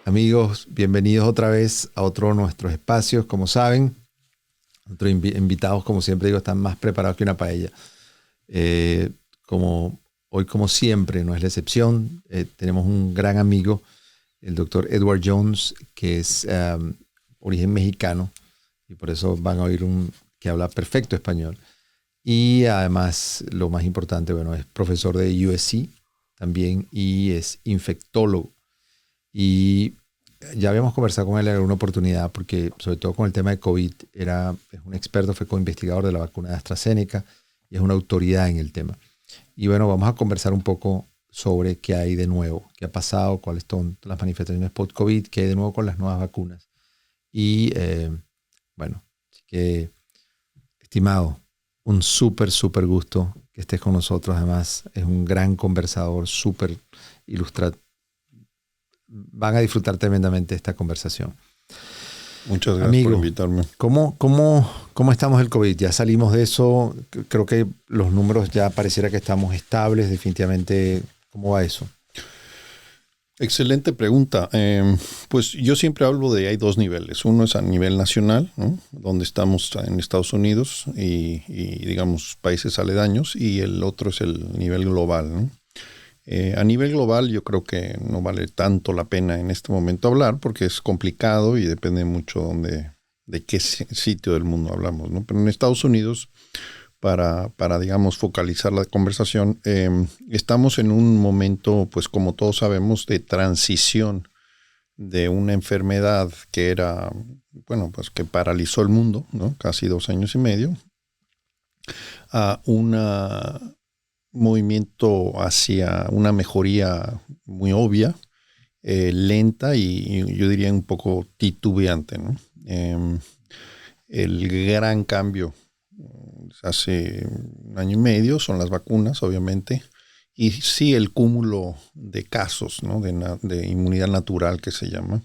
Amigos, bienvenidos otra vez a otro de nuestros espacios. Como saben, nuestros invitados, como siempre digo, están más preparados que una paella. Hoy, como siempre, no es la excepción. Tenemos un gran amigo, el doctor Edward Jones, que es origen mexicano, y por eso van a oír que habla perfecto español. Y además, lo más importante, bueno, es profesor de USC también y es infectólogo. Y ya habíamos conversado con él en alguna oportunidad porque, sobre todo con el tema de COVID, es un experto, fue co-investigador de la vacuna de AstraZeneca y es una autoridad en el tema. Y bueno, vamos a conversar un poco sobre qué hay de nuevo, qué ha pasado, cuáles son las manifestaciones post-COVID, qué hay de nuevo con las nuevas vacunas. Y bueno, así que, estimado, un súper gusto que estés con nosotros. Además, es un gran conversador, súper ilustrador. Van a disfrutar tremendamente esta conversación. Muchas gracias, amigo, por invitarme. ¿Cómo estamos del COVID? Ya salimos de eso. Creo que los números ya pareciera que estamos estables. Definitivamente, ¿cómo va eso? Excelente pregunta. Pues yo siempre hablo de hay dos niveles. Uno es a nivel nacional, ¿no? Donde estamos en Estados Unidos y digamos países aledaños, y el otro es el nivel global, ¿no? A nivel global yo creo que no vale tanto la pena en este momento hablar porque es complicado y depende mucho de qué sitio del mundo hablamos, ¿no? Pero en Estados Unidos, para digamos focalizar la conversación, estamos en un momento, pues como todos sabemos, de transición de una enfermedad que era, bueno, pues que paralizó el mundo, ¿no? Casi 2 años y medio, a una movimiento hacia una mejoría muy obvia, lenta y yo diría un poco titubeante, ¿no? El gran cambio hace 1 año y medio son las vacunas, obviamente, y sí el cúmulo de casos, ¿no? de inmunidad natural que se llama,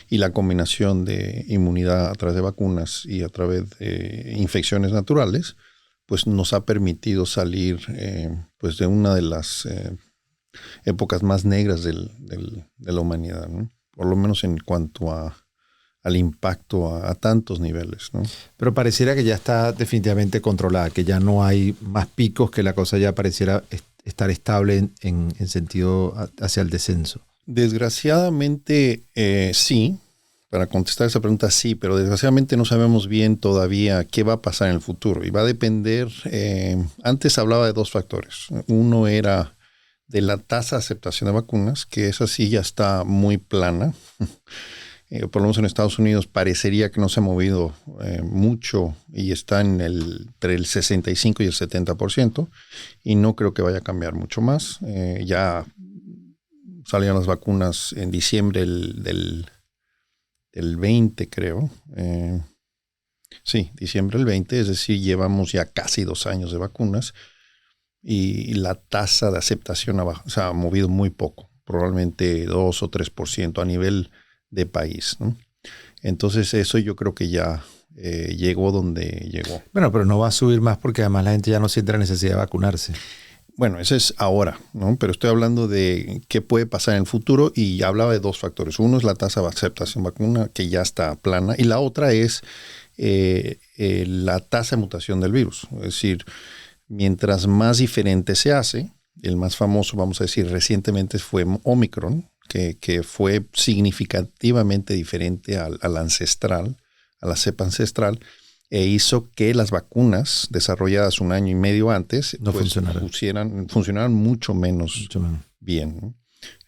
y la combinación de inmunidad a través de vacunas y a través de infecciones naturales, pues nos ha permitido salir pues de una de las épocas más negras de la humanidad, ¿no? Por lo menos en cuanto al impacto a tantos niveles, ¿no? Pero pareciera que ya está definitivamente controlada, que ya no hay más picos, que la cosa ya pareciera estar estable en sentido hacia el descenso. Desgraciadamente, sí. Para contestar esa pregunta, sí, pero desgraciadamente no sabemos bien todavía qué va a pasar en el futuro. Y va a depender, antes hablaba de 2 factores. Uno era de la tasa de aceptación de vacunas, que esa sí ya está muy plana. Por lo menos en Estados Unidos parecería que no se ha movido mucho y está entre el 65 y el 70%. Y no creo que vaya a cambiar mucho más. Ya salieron las vacunas en diciembre del 20, creo. Sí, diciembre del 20, es decir, llevamos ya casi 2 años de vacunas y la tasa de aceptación se ha movido muy poco, probablemente 2 o 3% a nivel de país, ¿no? Entonces eso yo creo que ya llegó donde llegó. Bueno, pero no va a subir más porque además la gente ya no siente la necesidad de vacunarse. Bueno, eso es ahora, ¿no? Pero estoy hablando de qué puede pasar en el futuro y hablaba de 2 factores. Uno es la tasa de aceptación vacuna, que ya está plana, y la otra es la tasa de mutación del virus. Es decir, mientras más diferente se hace, el más famoso, vamos a decir, recientemente fue Omicron, que fue significativamente diferente al ancestral, a la cepa ancestral, e hizo que las vacunas desarrolladas 1 año y medio antes no pues, funcionaran mucho menos bien, ¿no?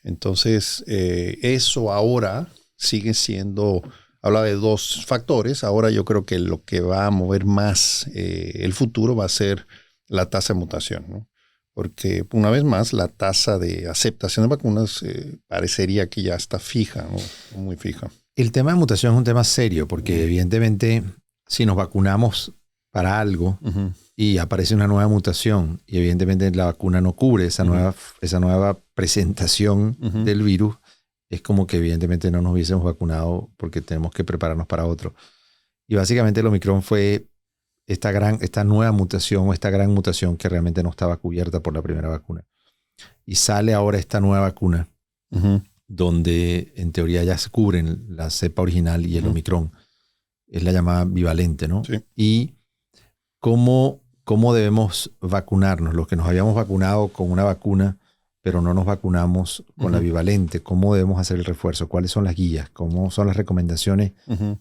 Entonces, eso ahora sigue siendo, habla de 2 factores. Ahora yo creo que lo que va a mover más el futuro va a ser la tasa de mutación, ¿no? Porque una vez más la tasa de aceptación de vacunas parecería que ya está fija, ¿no? Muy fija. El tema de mutación es un tema serio porque evidentemente si nos vacunamos para algo y aparece una nueva mutación y evidentemente la vacuna no cubre esa nueva presentación del virus, es como que evidentemente no nos hubiésemos vacunado porque tenemos que prepararnos para otro. Y básicamente el Omicron fue esta nueva mutación o esta gran mutación que realmente no estaba cubierta por la primera vacuna. Y sale ahora esta nueva vacuna donde en teoría ya se cubren la cepa original y el Omicron. Es la llamada bivalente, ¿no? Sí. Y cómo debemos vacunarnos. Los que nos habíamos vacunado con una vacuna, pero no nos vacunamos con la bivalente. ¿Cómo debemos hacer el refuerzo? ¿Cuáles son las guías? ¿Cómo son las recomendaciones?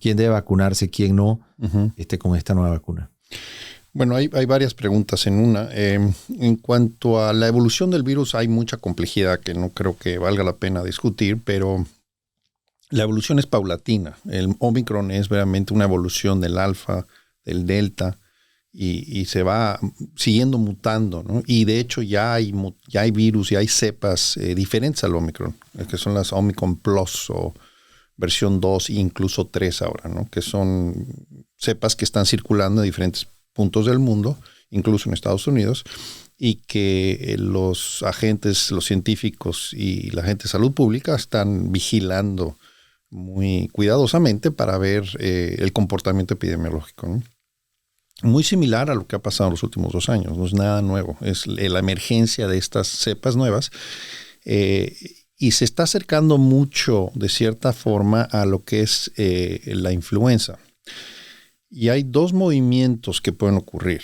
¿Quién debe vacunarse? ¿Quién no? Con esta nueva vacuna. Bueno, hay varias preguntas en una. En cuanto a la evolución del virus, hay mucha complejidad que no creo que valga la pena discutir, pero la evolución es paulatina. El Omicron es realmente una evolución del alfa, del delta, y se va siguiendo mutando, ¿no? Y de hecho ya hay virus y hay cepas diferentes al Omicron, que son las Omicron Plus o versión 2 e incluso 3 ahora, ¿no? Que son cepas que están circulando en diferentes puntos del mundo, incluso en Estados Unidos, y que los agentes, los científicos y la gente de salud pública están vigilando muy cuidadosamente para ver el comportamiento epidemiológico, ¿no? Muy similar a lo que ha pasado en los últimos 2 años, no es nada nuevo, es la emergencia de estas cepas nuevas y se está acercando mucho, de cierta forma, a lo que es la influenza. Y hay 2 movimientos que pueden ocurrir.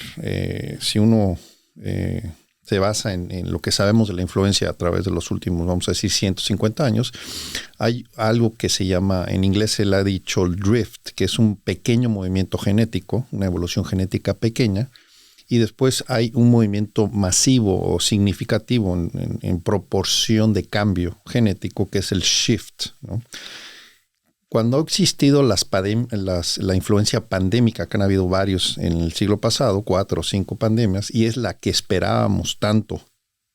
Si uno se basa en lo que sabemos de la influencia a través de los últimos, vamos a decir, 150 años, hay algo que se llama, en inglés se le ha dicho el drift, que es un pequeño movimiento genético, una evolución genética pequeña, y después hay un movimiento masivo o significativo en proporción de cambio genético, que es el shift, ¿no? Cuando ha existido la influencia pandémica, que han habido varios en el siglo pasado, 4 o 5 pandemias, y es la que esperábamos tanto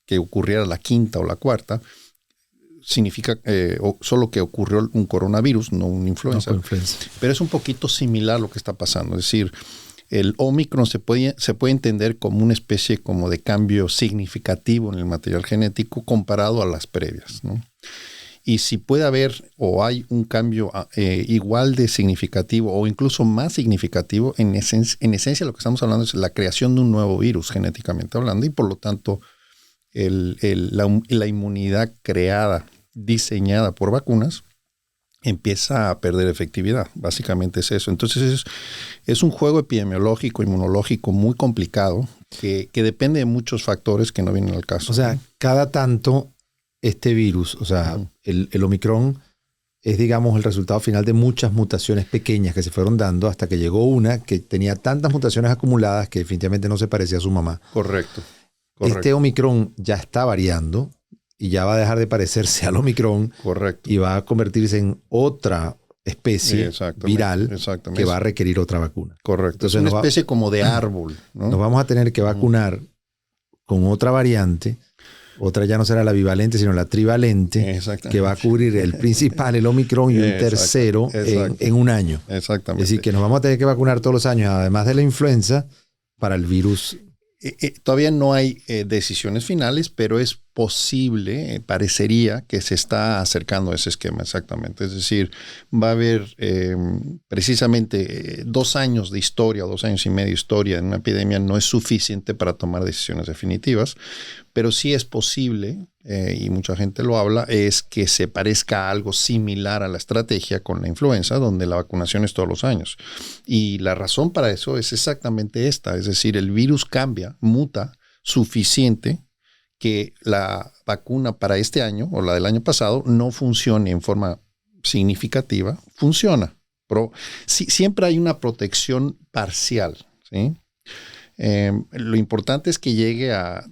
que ocurriera la quinta o la cuarta, significa solo que ocurrió un coronavirus, no una influenza. No, influenza. Pero es un poquito similar a lo que está pasando. Es decir, el Omicron se puede entender como una especie como de cambio significativo en el material genético comparado a las previas, ¿no? Y si puede haber o hay un cambio igual de significativo o incluso más significativo, en esencia lo que estamos hablando es la creación de un nuevo virus genéticamente hablando, y por lo tanto la inmunidad creada, diseñada por vacunas, empieza a perder efectividad. Básicamente es eso. Entonces es un juego epidemiológico, inmunológico muy complicado que depende de muchos factores que no vienen al caso. O sea, cada tanto este virus, o sea, el Omicron es, digamos, el resultado final de muchas mutaciones pequeñas que se fueron dando hasta que llegó una que tenía tantas mutaciones acumuladas que definitivamente no se parecía a su mamá. Correcto. Este Omicron ya está variando y ya va a dejar de parecerse al Omicron. Correcto. Y va a convertirse en otra especie viral que va a requerir otra vacuna. Correcto. Entonces, es una especie como de árbol, ¿no? Nos vamos a tener que vacunar con otra variante. Otra ya no será la bivalente, sino la trivalente, que va a cubrir el principal, el Omicron, y un tercero en un año. Exactamente. Es decir, que nos vamos a tener que vacunar todos los años, además de la influenza, para el virus. Todavía no hay decisiones finales, pero es posible, parecería que se está acercando a ese esquema exactamente. Es decir, va a haber precisamente 2 años de historia, 2 años y medio de historia en una epidemia no es suficiente para tomar decisiones definitivas, pero sí es posible, y mucha gente lo habla, es que se parezca a algo similar a la estrategia con la influenza, donde la vacunación es todos los años. Y la razón para eso es exactamente esta, es decir, el virus cambia, muta suficiente que la vacuna para este año o la del año pasado no funcione en forma significativa. Funciona, pero siempre hay una protección parcial, ¿sí? Lo importante es que llegue a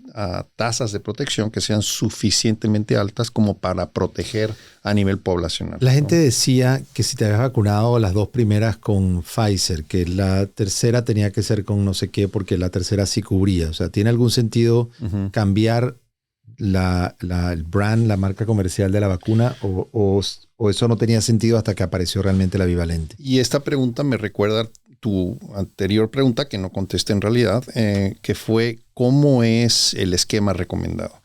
tasas de protección que sean suficientemente altas como para proteger a nivel poblacional. La gente decía que si te habías vacunado las 2 primeras con Pfizer, que la tercera tenía que ser con no sé qué, porque la tercera sí cubría. O sea, ¿tiene algún sentido cambiar el brand, la marca comercial de la vacuna, o eso no tenía sentido hasta que apareció realmente la bivalente? Y esta pregunta me recuerda tu anterior pregunta, que no contesté en realidad, que fue ¿cómo es el esquema recomendado?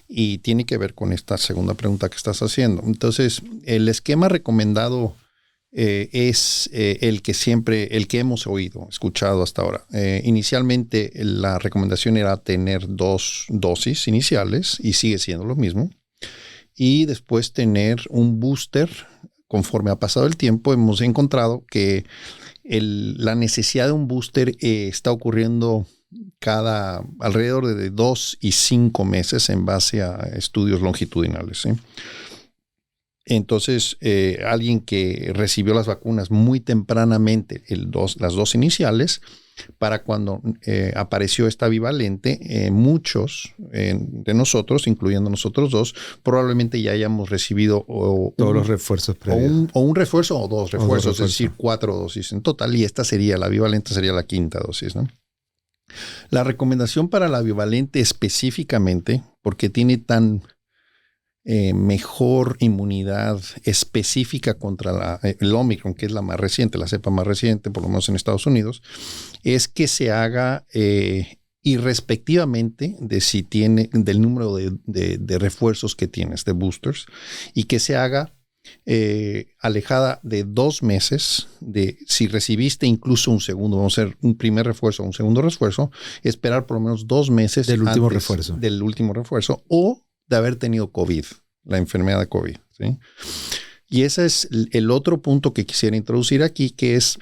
Y tiene que ver con esta segunda pregunta que estás haciendo. Entonces, el esquema recomendado es el que hemos escuchado hasta ahora. Inicialmente la recomendación era tener 2 dosis iniciales y sigue siendo lo mismo. y después tener un booster. Conforme ha pasado el tiempo, hemos encontrado que la necesidad de un booster está ocurriendo alrededor de 2 y 5 meses en base a estudios longitudinales, ¿sí? Entonces, alguien que recibió las vacunas muy tempranamente, las dos iniciales, para cuando apareció esta bivalente, muchos de nosotros, incluyendo nosotros dos, probablemente ya hayamos recibido todos los refuerzos previos. O un refuerzo o dos refuerzos, es decir, 4 dosis en total, y la bivalente sería la quinta dosis, ¿no? La recomendación para la bivalente específicamente, porque tiene tan mejor inmunidad específica contra el Omicron, que es la más reciente, la cepa más reciente, por lo menos en Estados Unidos, es que se haga irrespectivamente del número de refuerzos que tienes, de boosters, y que se haga alejada de 2 meses de si recibiste incluso un segundo, vamos a hacer un primer refuerzo o un segundo refuerzo, esperar por lo menos 2 meses del último refuerzo o de haber tenido COVID, la enfermedad de COVID, ¿sí? Y ese es el otro punto que quisiera introducir aquí, que es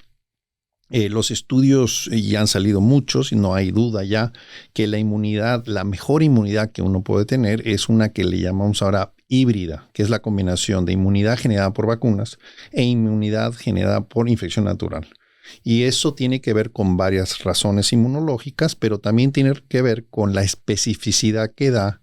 los estudios, y han salido muchos, y no hay duda ya, que la inmunidad, la mejor inmunidad que uno puede tener es una que le llamamos ahora híbrida, que es la combinación de inmunidad generada por vacunas e inmunidad generada por infección natural. Y eso tiene que ver con varias razones inmunológicas, pero también tiene que ver con la especificidad que da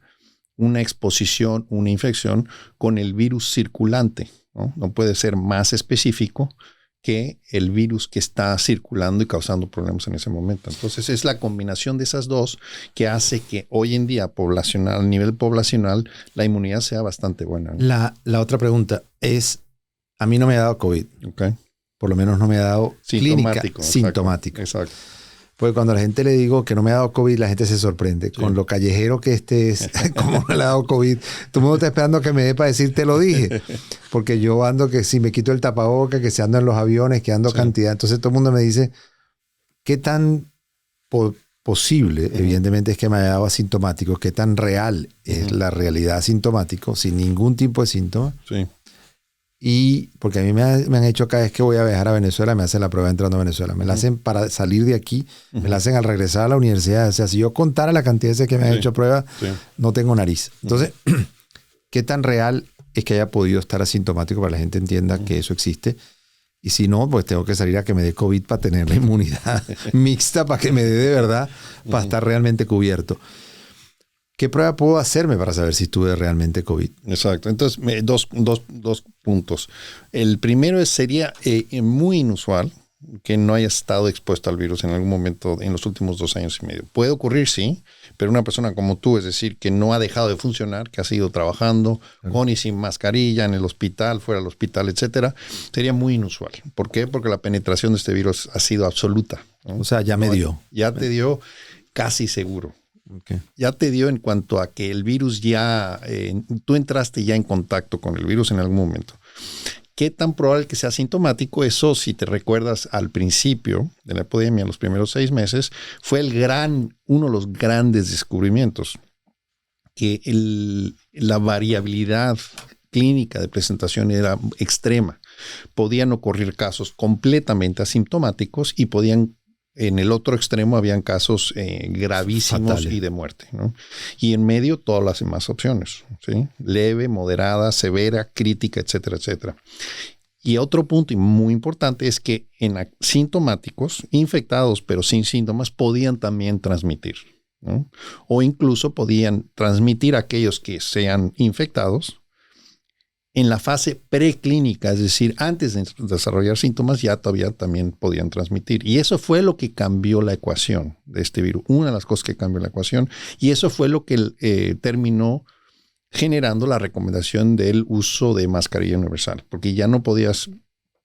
una exposición, una infección con el virus circulante, ¿no? No puede ser más específico que el virus que está circulando y causando problemas en ese momento. Entonces es la combinación de esas dos que hace que hoy en día a nivel poblacional, la inmunidad sea bastante buena, ¿no? La otra pregunta es, a mí no me ha dado COVID. Okay. Por lo menos no me ha dado sintomático. Exacto. Porque cuando a la gente le digo que no me ha dado COVID, la gente se sorprende. Sí. Con lo callejero que es, como no le ha dado COVID. Todo el mundo está esperando que me dé para decir, te lo dije. Porque yo ando que si me quito el tapaboca, que si ando en los aviones, que ando cantidad. Entonces todo el mundo me dice, ¿qué tan posible, evidentemente, es que me haya dado asintomático? ¿Qué tan real es la realidad asintomático, sin ningún tipo de síntoma? Sí. Y porque a mí me han hecho cada vez que voy a viajar a Venezuela, me hacen la prueba entrando a Venezuela. Me la hacen para salir de aquí, me la hacen al regresar a la universidad. O sea, si yo contara la cantidad de veces que me han hecho pruebas, no tengo nariz. Entonces, ¿qué tan real es que haya podido estar asintomático para que la gente entienda que eso existe? Y si no, pues tengo que salir a que me dé COVID para tener la inmunidad mixta, para que me dé de verdad, para estar realmente cubierto. ¿Qué prueba puedo hacerme para saber si tuve realmente COVID? Exacto. Entonces, dos puntos. El primero sería muy inusual que no haya estado expuesto al virus en algún momento en los últimos 2 años y medio. Puede ocurrir, sí, pero una persona como tú, es decir, que no ha dejado de funcionar, que ha seguido trabajando con y sin mascarilla en el hospital, fuera del hospital, etcétera, sería muy inusual. ¿Por qué? Porque la penetración de este virus ha sido absoluta, ¿no? O sea, ya me dio. Ya te dio casi seguro. Okay. Ya te dio en cuanto a que el virus tú entraste ya en contacto con el virus en algún momento. ¿Qué tan probable que sea asintomático? Eso, si te recuerdas al principio de la epidemia, los primeros 6 meses, fue uno de los grandes descubrimientos, que la variabilidad clínica de presentación era extrema. Podían ocurrir casos completamente asintomáticos y en el otro extremo habían casos gravísimos fatales y de muerte, ¿no? Y en medio todas las demás opciones, ¿sí? Leve, moderada, severa, crítica, etcétera, etcétera. Y otro punto muy importante es que en asintomáticos, infectados pero sin síntomas, podían también transmitir, ¿no? O incluso podían transmitir a aquellos que sean infectados en la fase preclínica, es decir, antes de desarrollar síntomas, ya todavía también podían transmitir. Y eso fue lo que cambió la ecuación de este virus. Una de las cosas que cambió la ecuación. Y eso fue lo que terminó generando la recomendación del uso de mascarilla universal. Porque ya no podías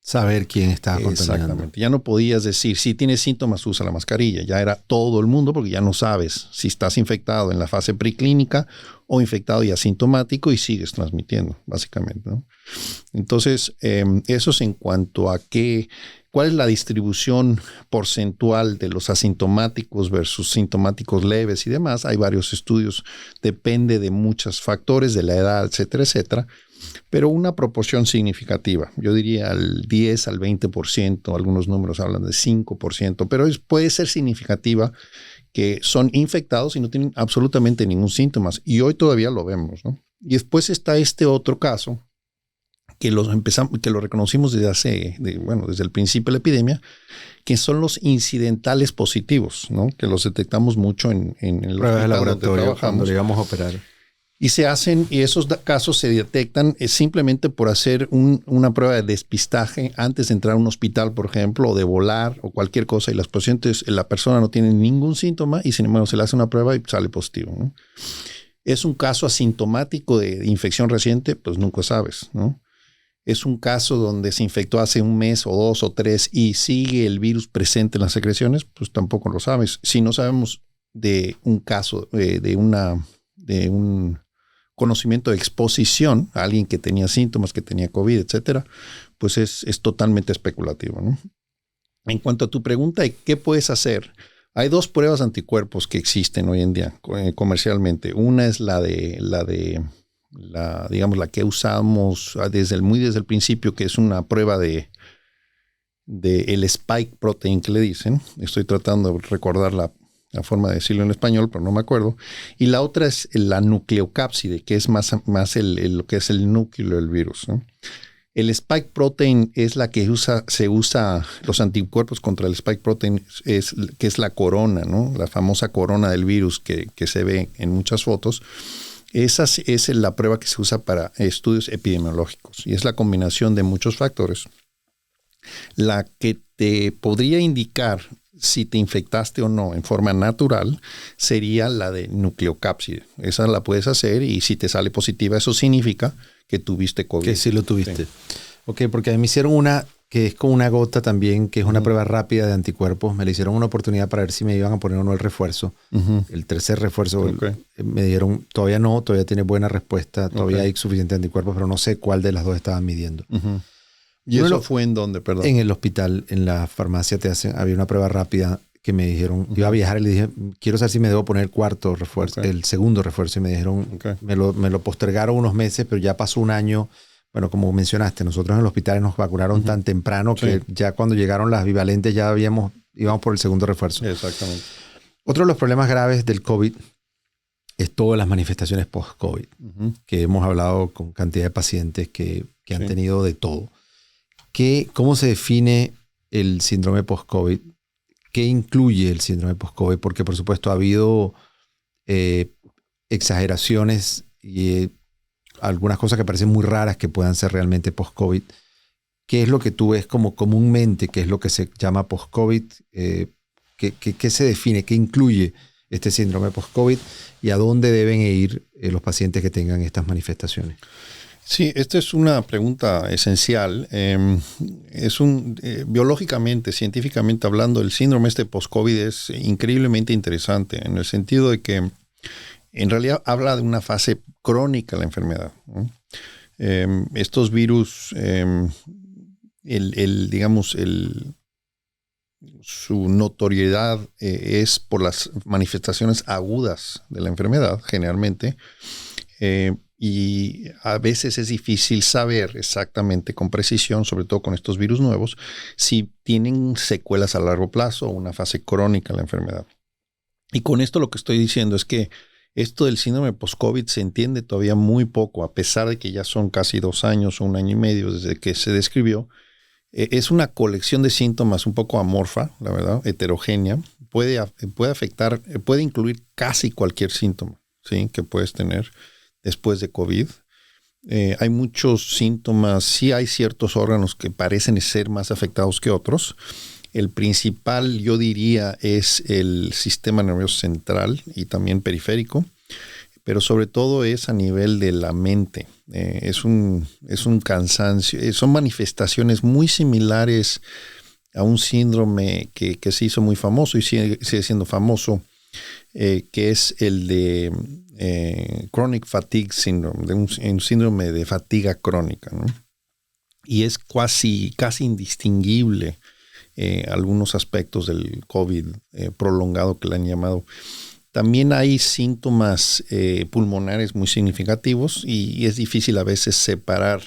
saber quién estaba contaminando. Exactamente. Ya no podías decir, si tienes síntomas, usa la mascarilla. Ya era todo el mundo porque ya no sabes si estás infectado en la fase preclínica o infectado y asintomático y sigues transmitiendo, básicamente, ¿no? Entonces, eso es en cuanto a cuál es la distribución porcentual de los asintomáticos versus sintomáticos leves y demás. Hay varios estudios, depende de muchos factores, de la edad, etcétera, etcétera. Pero una proporción significativa, yo diría al 10 al 20%, algunos números hablan de 5%, pero puede ser significativa que son infectados y no tienen absolutamente ningún síntoma. Y hoy todavía lo vemos, ¿no? Y después está este otro caso que lo reconocimos desde el principio de la epidemia, que son los incidentales positivos, ¿no? Que los detectamos mucho en el pruebas de laboratorio cuando le íbamos a operar. Y esos casos se detectan simplemente por hacer una prueba de despistaje antes de entrar a un hospital, por ejemplo, o de volar o cualquier cosa, y la persona no tiene ningún síntoma y sin embargo se le hace una prueba y sale positivo, ¿no? Es un caso asintomático de infección reciente, pues nunca sabes, ¿no? Es un caso donde se infectó hace un mes o 2 o 3 y sigue el virus presente en las secreciones, pues tampoco lo sabes. Si no sabemos de un caso, de un conocimiento de exposición a alguien que tenía síntomas, que tenía COVID, etcétera, pues es totalmente especulativo, ¿no? En cuanto a tu pregunta de qué puedes hacer, hay 2 pruebas de anticuerpos que existen hoy en día comercialmente. Una es la que usamos desde el principio, que es una prueba de el spike protein que le dicen. Estoy tratando de recordar la forma de decirlo en español, pero no me acuerdo. Y la otra es la nucleocápside, que es más lo que es el núcleo del virus, ¿no? El spike protein es la que se usa los anticuerpos contra el spike protein, que es la corona, ¿no? La famosa corona del virus que se ve en muchas fotos. Esa es la prueba que se usa para estudios epidemiológicos y es la combinación de muchos factores. La que te podría indicar si te infectaste o no en forma natural sería la de nucleocápside. Esa la puedes hacer y si te sale positiva, eso significa que tuviste COVID. Que sí lo tuviste. Sí. Ok, porque a mí me hicieron una que es con una gota también, que es una prueba rápida de anticuerpos. Me le hicieron una oportunidad para ver si me iban a poner o no el refuerzo. El tercer refuerzo. Okay. Me dijeron, todavía tiene buena respuesta, todavía hay suficiente anticuerpos, pero no sé cuál de las 2 estaban midiendo. ¿Y eso fue en dónde, perdón? En el hospital, en la farmacia había una prueba rápida que me dijeron, iba a viajar y le dije, quiero saber si me debo poner el cuarto refuerzo, el segundo refuerzo. Y me dijeron, me lo postergaron unos meses, pero ya pasó un año. Bueno, como mencionaste, nosotros en el hospital nos vacunaron tan temprano que ya cuando llegaron las bivalentes ya íbamos por el segundo refuerzo. Exactamente. Otro de los problemas graves del COVID es todas las manifestaciones post-COVID, que hemos hablado con cantidad de pacientes que han tenido de todo. ¿Cómo se define el síndrome post-COVID? ¿Qué incluye el síndrome post-COVID? Porque, por supuesto, ha habido exageraciones y algunas cosas que parecen muy raras que puedan ser realmente post-COVID. ¿Qué es lo que tú ves como comúnmente, qué es lo que se llama post-COVID? ¿Qué se define? ¿Qué incluye este síndrome post-COVID? ¿Y a dónde deben ir los pacientes que tengan estas manifestaciones? Sí, esta es una pregunta esencial. Biológicamente, científicamente hablando, el síndrome post-COVID es increíblemente interesante en el sentido de que en realidad habla de una fase crónica de la enfermedad, ¿no? Estos virus, su notoriedad es por las manifestaciones agudas de la enfermedad, generalmente. Y a veces es difícil saber exactamente con precisión, sobre todo con estos virus nuevos, si tienen secuelas a largo plazo o una fase crónica de la enfermedad. Y con esto lo que estoy diciendo es que esto del síndrome post-COVID se entiende todavía muy poco, a pesar de que ya son casi 2 años o 1 año y medio desde que se describió. Es una colección de síntomas un poco amorfa, la verdad, heterogénea. Puede afectar, puede incluir casi cualquier síntoma, ¿sí?, que puedes tener después de COVID. Hay muchos síntomas, sí hay ciertos órganos que parecen ser más afectados que otros. El principal, yo diría, es el sistema nervioso central y también periférico, pero sobre todo es a nivel de la mente. Es un cansancio, son manifestaciones muy similares a un síndrome que se hizo muy famoso y sigue siendo famoso, que es el de chronic fatigue syndrome, de un síndrome de fatiga crónica, ¿no? Y es casi indistinguible algunos aspectos del COVID prolongado que le han llamado. También hay síntomas pulmonares muy significativos y es difícil a veces separar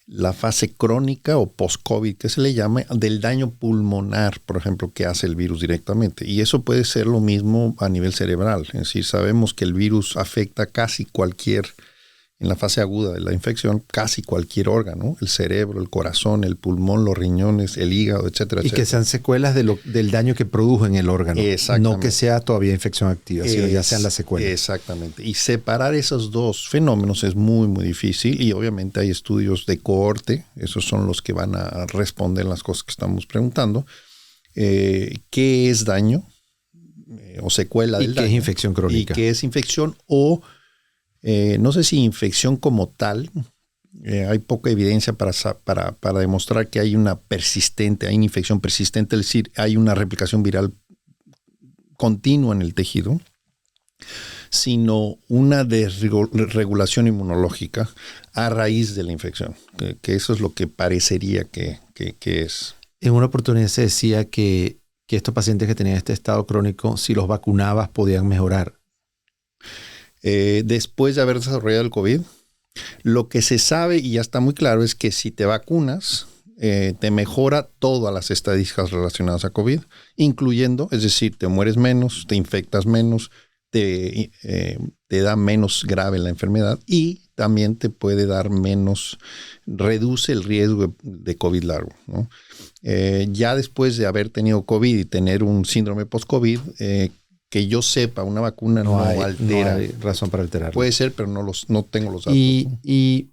la fase crónica o post-COVID, que se le llama, del daño pulmonar, por ejemplo, que hace el virus directamente. Y eso puede ser lo mismo a nivel cerebral. Es decir, sabemos que el virus afecta casi en la fase aguda de la infección, casi cualquier órgano, el cerebro, el corazón, el pulmón, los riñones, el hígado, etcétera, y etcétera. que sean secuelas del daño que produjo en el órgano. No que sea todavía infección activa, sino ya sean las secuelas. Exactamente. Y separar esos dos fenómenos es muy, muy difícil y obviamente hay estudios de cohorte, esos son los que van a responder las cosas que estamos preguntando. ¿Qué es daño o secuela del daño? ¿Y qué es infección crónica? ¿Y qué es infección o no sé si infección como tal? Hay poca evidencia para demostrar que hay una infección persistente, es decir, hay una replicación viral continua en el tejido, sino una desregulación inmunológica a raíz de la infección, que eso es lo que parecería que es. En una oportunidad se decía que estos pacientes que tenían este estado crónico, si los vacunabas, podían mejorar. Después de haber desarrollado el COVID, lo que se sabe y ya está muy claro es que si te vacunas, te mejora todas las estadísticas relacionadas a COVID, incluyendo, es decir, te mueres menos, te infectas menos, te da menos grave la enfermedad y también te puede dar reduce el riesgo de COVID largo, ¿no? Ya después de haber tenido COVID y tener un síndrome post-COVID, que yo sepa, una vacuna no altera. No hay razón para alterarlo. Puede ser, pero no tengo los datos. ¿Y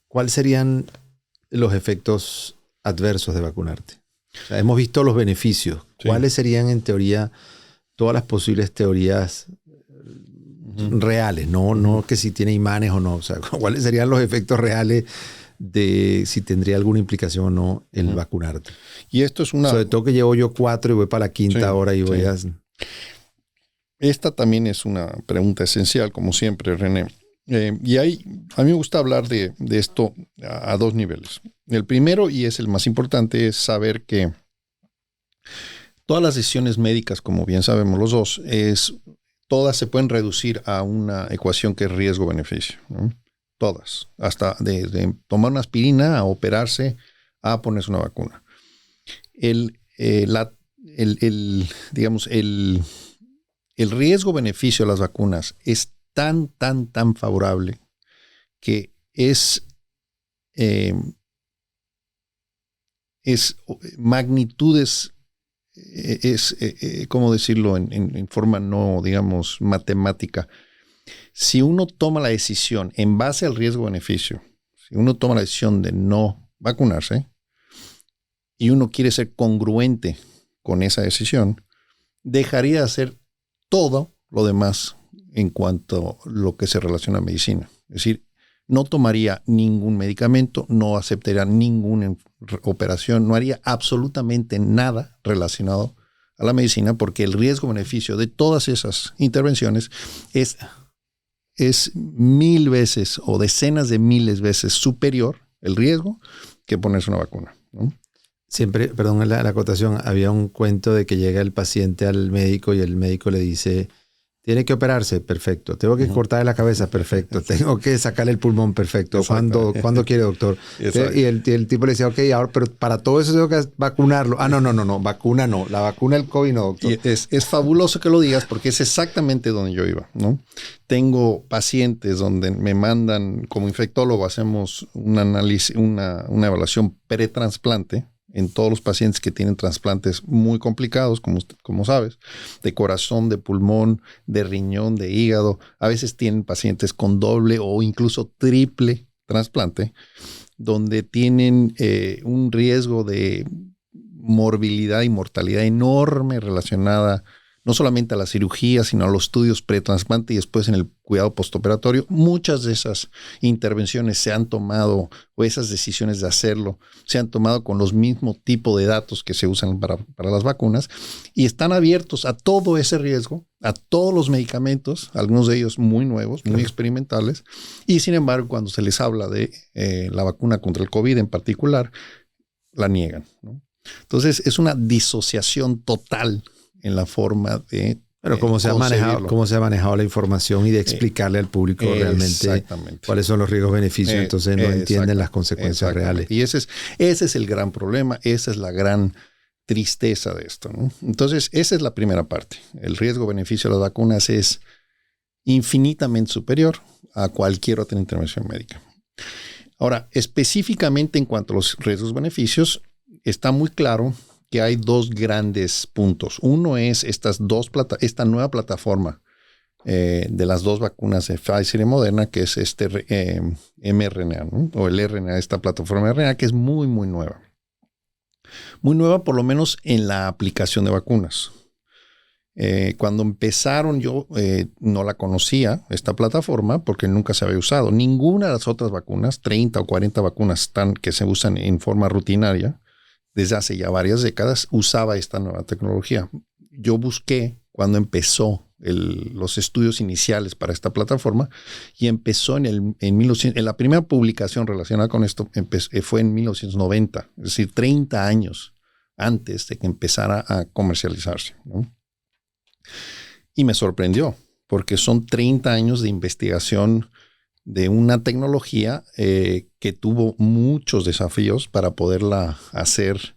cuáles serían los efectos adversos de vacunarte? O sea, hemos visto los beneficios. Sí. ¿Cuáles serían, en teoría, todas las posibles teorías reales? No que si tiene imanes o no. O sea, ¿cuáles serían los efectos reales de si tendría alguna implicación o no el vacunarte? Y esto es sobre todo que llevo yo 4 y voy para la quinta hora y voy a... Esta también es una pregunta esencial, como siempre, René. Y a mí me gusta hablar de esto a 2 niveles. El primero, y es el más importante, es saber que todas las decisiones médicas, como bien sabemos los dos, todas se pueden reducir a una ecuación que es riesgo-beneficio, ¿no? Todas, hasta de tomar una aspirina a operarse a ponerse una vacuna. El riesgo-beneficio de las vacunas es tan favorable que es magnitudes, ¿cómo decirlo en forma no, digamos, matemática? Si uno toma la decisión en base al riesgo-beneficio, si uno toma la decisión de no vacunarse y uno quiere ser congruente con esa decisión, dejaría de hacer todo lo demás en cuanto a lo que se relaciona a medicina. Es decir, no tomaría ningún medicamento, no aceptaría ninguna operación, no haría absolutamente nada relacionado a la medicina porque el riesgo-beneficio de todas esas intervenciones es 1000 veces o decenas de miles veces superior el riesgo que ponerse una vacuna, ¿no? Siempre, perdón la acotación, había un cuento de que llega el paciente al médico y el médico le dice, tiene que operarse, perfecto. Tengo que cortarle la cabeza, perfecto. Tengo que sacarle el pulmón, perfecto. ¿Cuándo quiere, doctor? Y el tipo le decía, ok, ahora, pero para todo eso tengo que vacunarlo. No, vacuna no. La vacuna del COVID no, doctor. Y es fabuloso que lo digas porque es exactamente donde yo iba, ¿no? Tengo pacientes donde me mandan, como infectólogo, hacemos un análisis, una evaluación pretransplante en todos los pacientes que tienen trasplantes muy complicados, como sabes, de corazón, de pulmón, de riñón, de hígado. A veces tienen pacientes con doble o incluso triple trasplante, donde tienen un riesgo de morbilidad y mortalidad enorme relacionada no solamente a la cirugía, sino a los estudios pretrasplante y después en el cuidado postoperatorio. Muchas de esas intervenciones se han tomado, o esas decisiones de hacerlo, se han tomado con los mismos tipos de datos que se usan para las vacunas y están abiertos a todo ese riesgo, a todos los medicamentos, algunos de ellos muy nuevos, muy experimentales, y sin embargo, cuando se les habla de la vacuna contra el COVID en particular, la niegan, ¿no? Entonces, es una disociación total en la forma de pero cómo se ha manejado la información y de explicarle al público realmente cuáles son los riesgos beneficios, entonces no entienden las consecuencias reales. Y ese es el gran problema, esa es la gran tristeza de esto, ¿no? Entonces, esa es la primera parte. El riesgo-beneficio de las vacunas es infinitamente superior a cualquier otra intervención médica. Ahora, específicamente en cuanto a los riesgos-beneficios, está muy claro que hay dos grandes puntos. Uno es esta nueva plataforma de las dos vacunas de Pfizer y Moderna, que es mRNA, ¿no? O el RNA, esta plataforma RNA, que es muy, muy nueva. Muy nueva, por lo menos en la aplicación de vacunas. Cuando empezaron, yo no la conocía, esta plataforma, porque nunca se había usado. Ninguna de las otras vacunas, 30 o 40 vacunas que se usan en forma rutinaria, desde hace ya varias décadas, usaba esta nueva tecnología. Yo busqué cuando empezó los estudios iniciales para esta plataforma y empezó en la primera publicación relacionada con esto fue en 1990, es decir, 30 años antes de que empezara a comercializarse, ¿no? Y me sorprendió, porque son 30 años de investigación de una tecnología que tuvo muchos desafíos para poderla hacer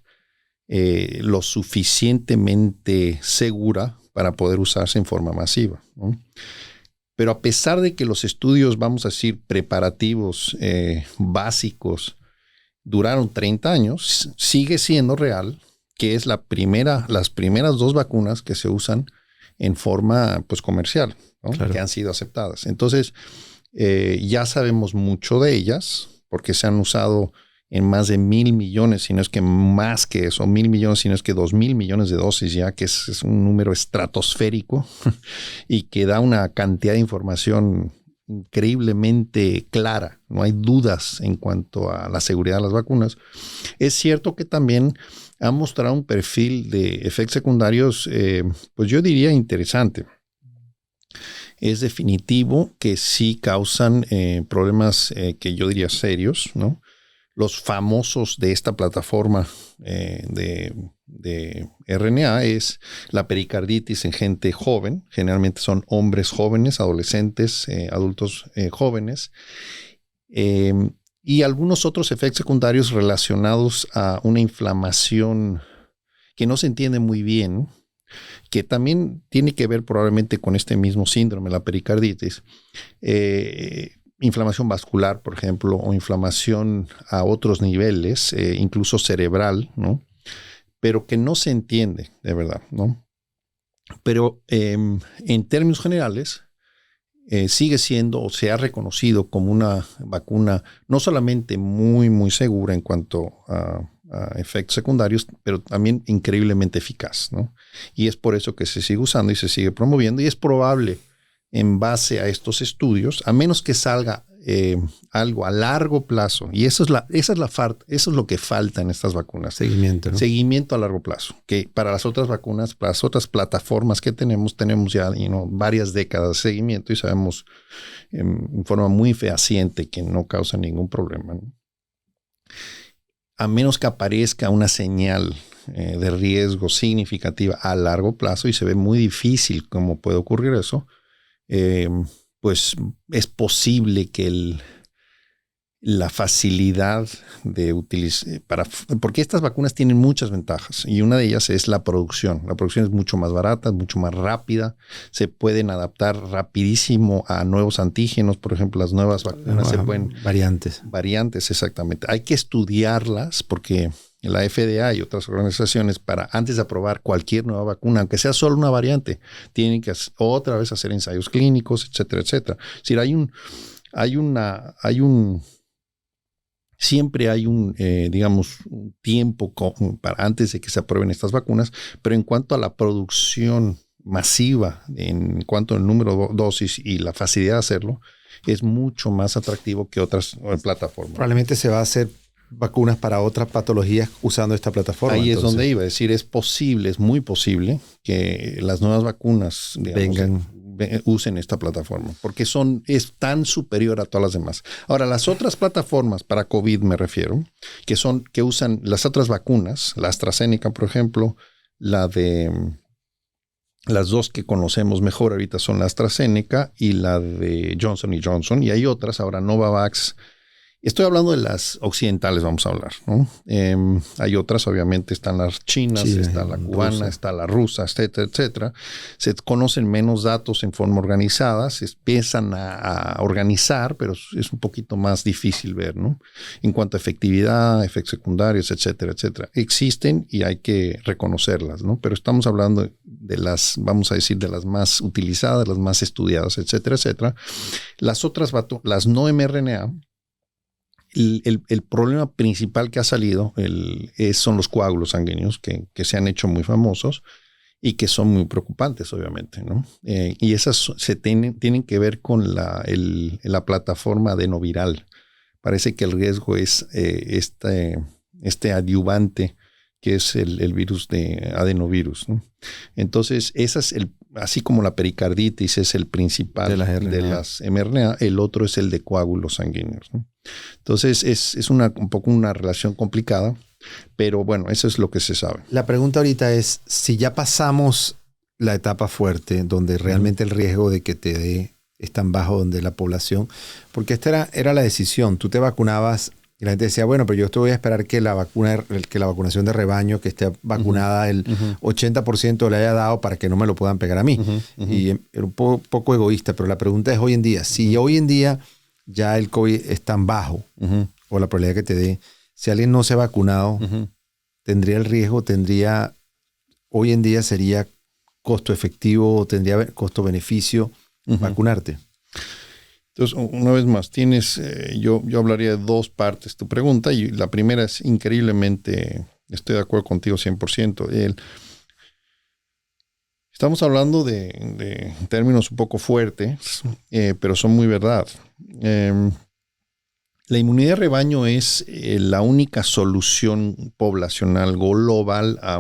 lo suficientemente segura para poder usarse en forma masiva, ¿no? Pero a pesar de que los estudios, vamos a decir, preparativos básicos duraron 30 años, sigue siendo real que es las primeras dos vacunas que se usan en forma pues comercial, ¿no? Claro. Que han sido aceptadas. Entonces, ya sabemos mucho de ellas porque se han usado en más de 1,000 millones, si no es que más que eso, 1,000 millones, si no es que 2,000 millones de dosis ya, que es un número estratosférico y que da una cantidad de información increíblemente clara. No hay dudas en cuanto a la seguridad de las vacunas. Es cierto que también ha mostrado un perfil de efectos secundarios, pues yo diría interesante. Es definitivo que sí causan problemas que yo diría serios, ¿no? Los famosos de esta plataforma de RNA es la pericarditis en gente joven. Generalmente son hombres jóvenes, adolescentes, adultos jóvenes. Y algunos otros efectos secundarios relacionados a una inflamación que no se entiende muy bien, que también tiene que ver probablemente con este mismo síndrome, la pericarditis. Inflamación vascular, por ejemplo, o inflamación a otros niveles, incluso cerebral, ¿no? Pero que no se entiende de verdad, ¿no? Pero en términos generales, sigue siendo o se ha reconocido como una vacuna no solamente muy, muy segura en cuanto a efectos secundarios, pero también increíblemente eficaz, ¿no? Y es por eso que se sigue usando y se sigue promoviendo, y es probable, en base a estos estudios, a menos que salga algo a largo plazo, y eso es lo que falta en estas vacunas. Seguimiento, ¿no? Seguimiento a largo plazo, que para las otras vacunas, para las otras plataformas que tenemos ya varias décadas de seguimiento y sabemos en forma muy fehaciente que no causa ningún problema, ¿no? A menos que aparezca una señal de riesgo significativa a largo plazo, y se ve muy difícil cómo puede ocurrir eso, pues es posible que la facilidad de utilizar, porque estas vacunas tienen muchas ventajas y una de ellas es la producción. La producción es mucho más barata, mucho más rápida, se pueden adaptar rapidísimo a nuevos antígenos, por ejemplo, las nuevas vacunas se pueden... Variantes, exactamente. Hay que estudiarlas porque la FDA y otras organizaciones, antes de aprobar cualquier nueva vacuna, aunque sea solo una variante, tienen que otra vez hacer ensayos clínicos, etcétera, etcétera. Es decir, siempre hay un tiempo para antes de que se aprueben estas vacunas, pero en cuanto a la producción masiva en cuanto al número de dosis y la facilidad de hacerlo, es mucho más atractivo que otras plataformas. Probablemente se va a hacer vacunas para otras patologías usando esta plataforma. Ahí entonces. Es donde iba a decir, es posible, es muy posible que las nuevas vacunas, digamos, usen esta plataforma, porque es tan superior a todas las demás. Ahora, las otras plataformas para COVID me refiero, que usan las otras vacunas, la AstraZeneca, por ejemplo, las dos que conocemos mejor ahorita son la AstraZeneca y la de Johnson & Johnson, y hay otras, ahora Novavax. Estoy hablando de las occidentales, vamos a hablar, ¿no? Hay otras, obviamente, están las chinas, está la cubana, rusa. Está la rusa, etcétera, etcétera. Se conocen menos datos en forma organizada, se empiezan a organizar, pero es un poquito más difícil ver, ¿no? En cuanto a efectividad, efectos secundarios, etcétera, etcétera. Existen y hay que reconocerlas, ¿no? Pero estamos hablando de las, vamos a decir, de las más utilizadas, las más estudiadas, etcétera, etcétera. Las otras, las no mRNA, el problema principal que ha salido son los coágulos sanguíneos que se han hecho muy famosos y que son muy preocupantes, obviamente, ¿no? Y esas tienen que ver con la plataforma adenoviral. Parece que el riesgo es este adyuvante que es el virus de adenovirus, ¿no? Entonces, así como la pericarditis es el principal de las mRNA, el otro es el de coágulos sanguíneos, ¿no? Entonces, es un poco una relación complicada, pero bueno, eso es lo que se sabe. La pregunta ahorita es, si ya pasamos la etapa fuerte, donde realmente el riesgo de que te dé es tan bajo donde la población, porque esta era la decisión, tú te vacunabas y la gente decía, bueno, pero yo te voy a esperar que la vacunación de rebaño, que esté vacunada el 80% le haya dado para que no me lo puedan pegar a mí. Y era un poco egoísta, pero la pregunta es hoy en día, si hoy en día ya el COVID es tan bajo, o la probabilidad que te dé, si alguien no se ha vacunado, tendría el riesgo, hoy en día sería costo efectivo, tendría costo-beneficio vacunarte. Entonces, una vez más, yo hablaría de dos partes tu pregunta, y la primera es increíblemente, estoy de acuerdo contigo 100%. Estamos hablando de términos un poco fuertes, pero son muy verdad. La inmunidad de rebaño es la única solución poblacional global a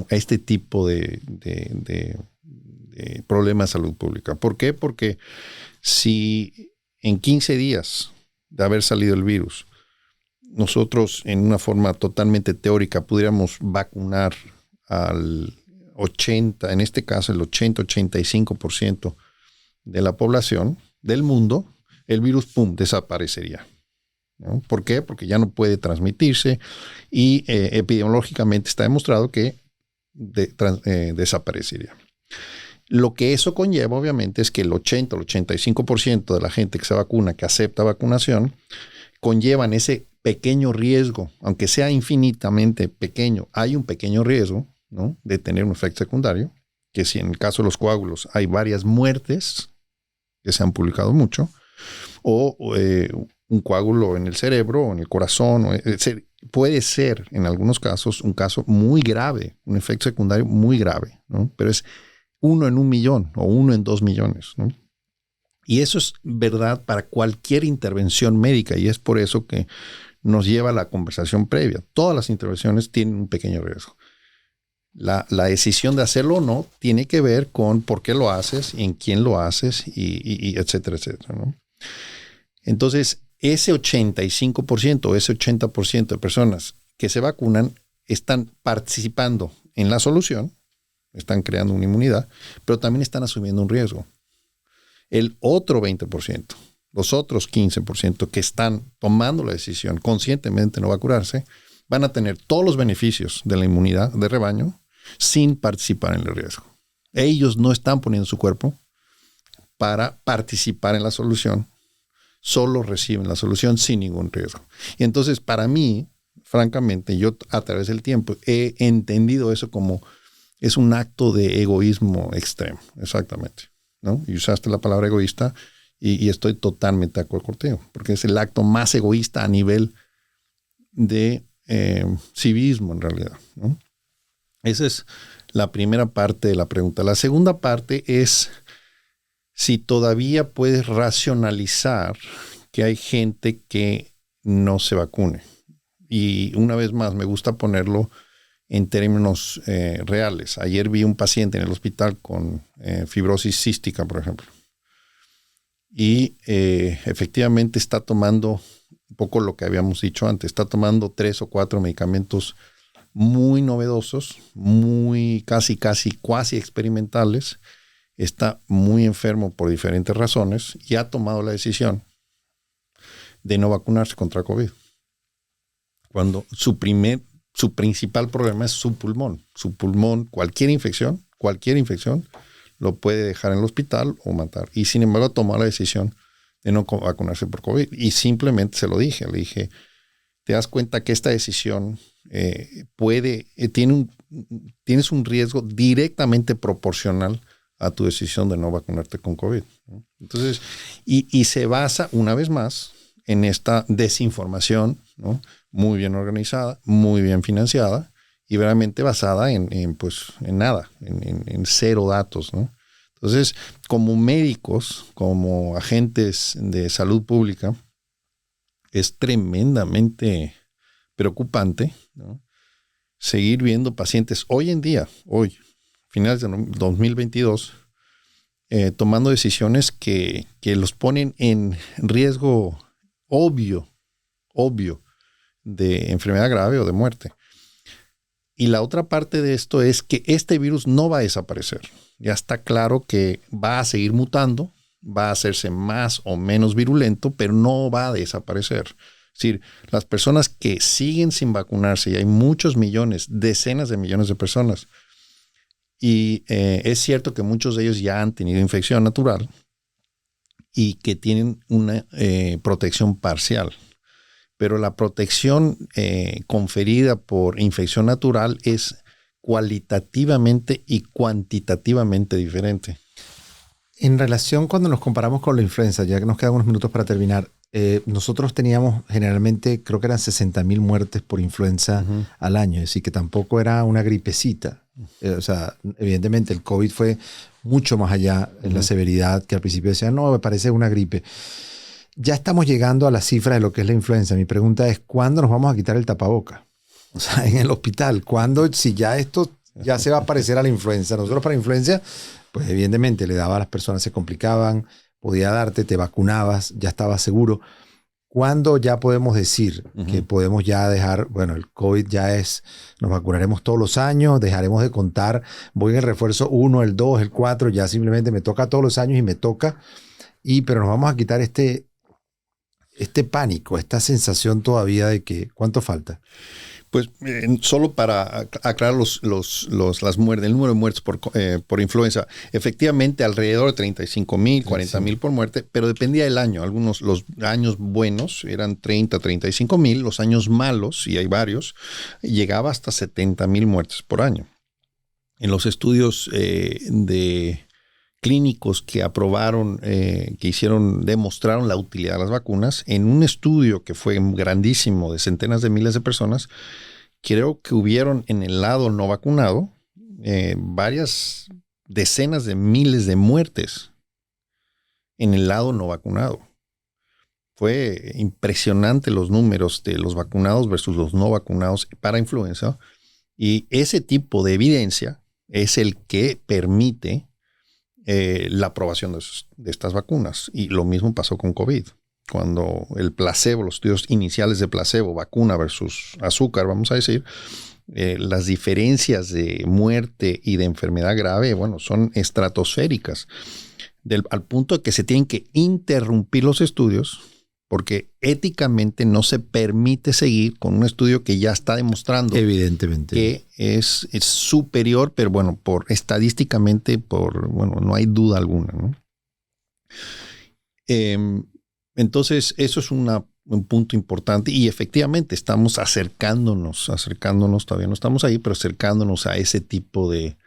este tipo de problemas de salud pública. ¿Por qué? Porque si en 15 días de haber salido el virus, nosotros en una forma totalmente teórica pudiéramos vacunar al 80, en este caso el 80-85% de la población del mundo, el virus, ¡pum!, desaparecería, ¿no? ¿Por qué? Porque ya no puede transmitirse y epidemiológicamente está demostrado que desaparecería. Lo que eso conlleva, obviamente, es que el 80 o el 85% de la gente que se vacuna, que acepta vacunación, conllevan ese pequeño riesgo, aunque sea infinitamente pequeño, hay un pequeño riesgo, ¿no?, de tener un efecto secundario, que si en el caso de los coágulos hay varias muertes que se han publicado mucho, o un coágulo en el cerebro o en el corazón, puede ser en algunos casos un caso muy grave, un efecto secundario muy grave, ¿no? Pero es 1 en 1 millón o 1 en 2 millones, ¿no? Y eso es verdad para cualquier intervención médica, y es por eso que nos lleva a la conversación previa. Todas las intervenciones tienen un pequeño riesgo. La decisión de hacerlo o no tiene que ver con por qué lo haces, en quién lo haces, y etcétera, etcétera, ¿no? Entonces, ese 85%, ese 80% de personas que se vacunan están participando en la solución, están creando una inmunidad, pero también están asumiendo un riesgo. El otro 20%, los otros 15% que están tomando la decisión conscientemente de no vacunarse, van a tener todos los beneficios de la inmunidad de rebaño sin participar en el riesgo. Ellos no están poniendo su cuerpo para participar en la solución, solo reciben la solución sin ningún riesgo. Y entonces, para mí, francamente, yo a través del tiempo he entendido eso como es un acto de egoísmo extremo, exactamente, ¿no? Y usaste la palabra egoísta y estoy totalmente de acuerdo contigo, porque es el acto más egoísta a nivel de civismo en realidad, ¿no? Esa es la primera parte de la pregunta. La segunda parte es si todavía puedes racionalizar que hay gente que no se vacune. Y una vez más, me gusta ponerlo en términos reales. Ayer vi un paciente en el hospital con fibrosis cística, por ejemplo. Y efectivamente está tomando un poco lo que habíamos dicho antes. Está tomando 3 o 4 medicamentos muy novedosos, muy casi experimentales. Está muy enfermo por diferentes razones y ha tomado la decisión de no vacunarse contra COVID. Cuando su principal problema es su pulmón. Su pulmón, cualquier infección, lo puede dejar en el hospital o matar. Y sin embargo tomó la decisión de no vacunarse por COVID. Y simplemente se lo dije. Le dije, te das cuenta que esta decisión tienes un riesgo directamente proporcional a tu decisión de no vacunarte con COVID, ¿no? Entonces, y se basa una vez más en esta desinformación, ¿no? Muy bien organizada, muy bien financiada y realmente basada en nada, en cero datos, ¿no? Entonces, como médicos, como agentes de salud pública, es tremendamente preocupante, ¿no? Seguir viendo pacientes hoy en día, finales de 2022, tomando decisiones que los ponen en riesgo obvio de enfermedad grave o de muerte. Y la otra parte de esto es que este virus no va a desaparecer. Ya está claro que va a seguir mutando, va a hacerse más o menos virulento, pero no va a desaparecer. Es decir, las personas que siguen sin vacunarse, y hay muchos millones, decenas de millones de personas, y es cierto que muchos de ellos ya han tenido infección natural y que tienen una protección parcial. Pero la protección conferida por infección natural es cualitativamente y cuantitativamente diferente. En relación cuando nos comparamos con la influenza, ya que nos quedan unos minutos para terminar, nosotros teníamos generalmente, creo que eran 60,000 muertes por influenza al año, es decir, que tampoco era una gripecita. O sea, evidentemente el COVID fue mucho más allá en la severidad, que al principio decían, no, me parece una gripe. Ya estamos llegando a la cifra de lo que es la influenza. Mi pregunta es, ¿cuándo nos vamos a quitar el tapaboca? O sea, en el hospital, ¿cuándo? Si ya esto ya se va a parecer a la influenza. Nosotros para influenza, pues evidentemente le daba a las personas, se complicaban, podía darte, te vacunabas, ya estabas seguro. ¿Cuándo ya podemos decir que podemos ya dejar, bueno, el COVID ya es, nos vacunaremos todos los años, dejaremos de contar, voy en el refuerzo 1, el 2, el 4, ya simplemente me toca todos los años y me toca, pero nos vamos a quitar este pánico, esta sensación todavía de que, ¿cuánto falta? Pues solo para aclarar las muertes, el número de muertes por influenza, efectivamente alrededor de 35,000, 40,000 por muerte, pero dependía del año. Los años buenos eran 30, 35,000, los años malos, y hay varios, llegaba hasta 70,000 muertes por año. En los estudios de clínicos que aprobaron, demostraron la utilidad de las vacunas, en un estudio que fue grandísimo de centenas de miles de personas, creo que hubieron en el lado no vacunado varias decenas de miles de muertes en el lado no vacunado. Fue impresionante los números de los vacunados versus los no vacunados para influenza, y ese tipo de evidencia es el que permite la aprobación de estas vacunas. Y lo mismo pasó con COVID. Cuando el placebo, los estudios iniciales de placebo, vacuna versus azúcar, vamos a decir, las diferencias de muerte y de enfermedad grave, bueno, son estratosféricas, al punto de que se tienen que interrumpir los estudios porque éticamente no se permite seguir con un estudio que ya está demostrando evidentemente que es superior, pero bueno, estadísticamente, no hay duda alguna, ¿no? Entonces, eso es un punto importante, y efectivamente estamos acercándonos, todavía no estamos ahí, pero acercándonos a ese tipo de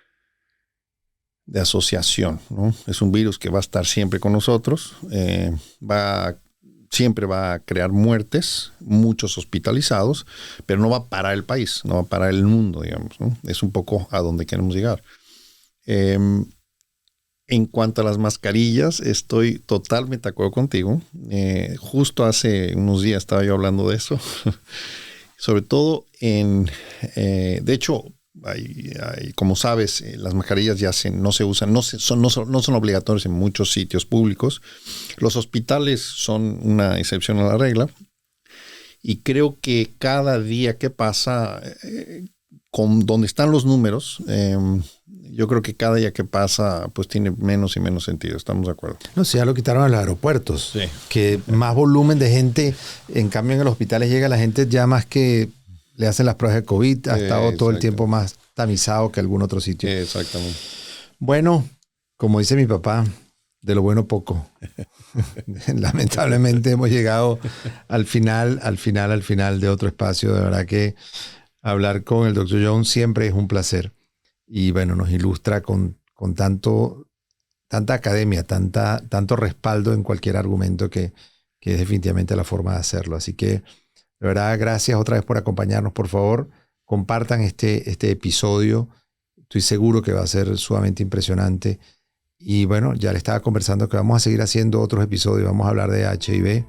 asociación, ¿no? Es un virus que va a estar siempre con nosotros, va a siempre va a crear muertes, muchos hospitalizados, pero no va a parar el país, no va a parar el mundo, digamos, ¿no? Es un poco a donde queremos llegar. En cuanto a las mascarillas, estoy totalmente de acuerdo contigo. Justo hace unos días estaba yo hablando de eso. Sobre todo de hecho, como sabes, las mascarillas ya no se usan, no son obligatorias en muchos sitios públicos. Los hospitales son una excepción a la regla. Y creo que cada día que pasa, con donde están los números, yo creo que cada día que pasa pues tiene menos y menos sentido. ¿Estamos de acuerdo? No, si ya lo quitaron a los aeropuertos. Sí. Que más volumen de gente, en cambio en los hospitales llega la gente ya más que le hacen las pruebas de COVID, ha estado todo el tiempo más tamizado que algún otro sitio. Exactamente. Bueno, como dice mi papá, de lo bueno poco. Lamentablemente hemos llegado al final de otro espacio. De verdad que hablar con el Dr. Jones siempre es un placer. Y bueno, nos ilustra con tanta academia, tanto respaldo en cualquier argumento que es definitivamente la forma de hacerlo. Así que, de verdad, gracias otra vez por acompañarnos. Por favor, compartan este episodio. Estoy seguro que va a ser sumamente impresionante. Y bueno, ya le estaba conversando que vamos a seguir haciendo otros episodios. Vamos a hablar de HIV,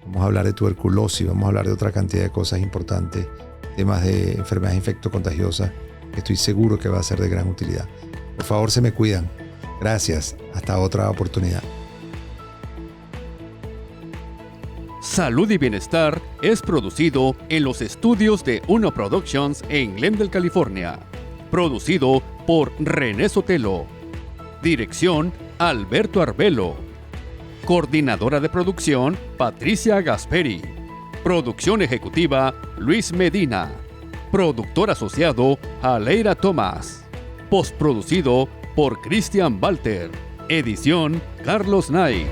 vamos a hablar de tuberculosis, vamos a hablar de otra cantidad de cosas importantes, temas de enfermedades infectocontagiosas, que estoy seguro que va a ser de gran utilidad. Por favor, se me cuidan. Gracias. Hasta otra oportunidad. Salud y Bienestar es producido en los estudios de Uno Productions en Glendale, California. Producido por René Sotelo. Dirección, Alberto Arbelo. Coordinadora de producción, Patricia Gasperi. Producción ejecutiva, Luis Medina. Productor asociado, Aleira Tomás. Postproducido por Cristian Walter. Edición, Carlos Knight.